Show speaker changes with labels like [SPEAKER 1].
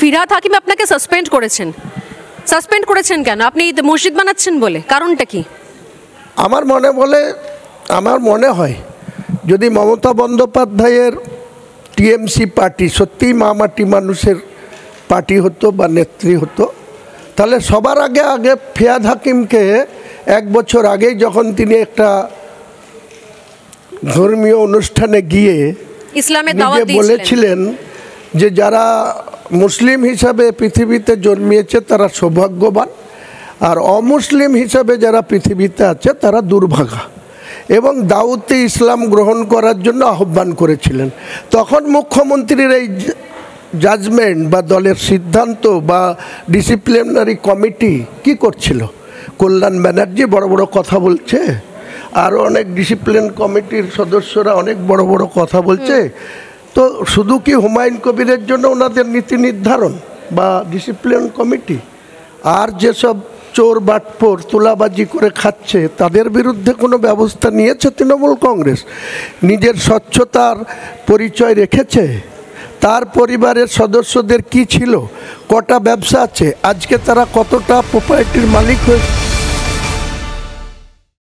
[SPEAKER 1] ফিরহাদ হাকিম আপনাকে সাসপেন্ড করেছেন কেন? আপনি মসজিদ বানাচ্ছেন বলে? কারণটা কি?
[SPEAKER 2] আমার মনে হয় যদি মমতা বন্দ্যোপাধ্যায়ের টিএমসি পার্টি সত্যিই মামাটি মানুষের পার্টি হতো বা নেত্রী হতো, তাহলে সবার আগে ফিরহাদ হাকিমকে 1 বছর আগেই যখন তিনি একটা ধর্মীয় অনুষ্ঠানে গিয়ে
[SPEAKER 1] ইসলামের দাওয়াত
[SPEAKER 2] নিজে বলেছিলেন যে যারা মুসলিম হিসাবে পৃথিবীতে জন্মিয়েছে তারা সৌভাগ্যবান, আর অমুসলিম হিসাবে যারা পৃথিবীতে আছে তারা দুর্ভাগা, এবং দাওয়াতে ইসলাম গ্রহণ করার জন্য আহ্বান করেছিলেন। তখন মুখ্যমন্ত্রীর এই জাজমেন্ট বা দলের সিদ্ধান্ত বা ডিসিপ্লিনারি কমিটি কি করছিল? কল্যাণ ব্যানার্জি বড় বড় কথা বলছে, আরও অনেক ডিসিপ্লিন কমিটির সদস্যরা অনেক বড় বড় কথা বলছে। তো শুধু কি হুমায়ুন কবিরের জন্য ওনাদের নীতি নির্ধারণ বা ডিসিপ্লিন কমিটি? আর যেসব চোর বাটপোর তোলাবাজি করে খাচ্ছে তাদের বিরুদ্ধে কোনো ব্যবস্থা নিয়েছে তৃণমূল কংগ্রেস? নিজের স্বচ্ছতার পরিচয় রেখেছে? তার পরিবারের সদস্যদের কি ছিল, কটা ব্যবসা আছে, আজকে তারা কতটা প্রপার্টির মালিক হয়েছে?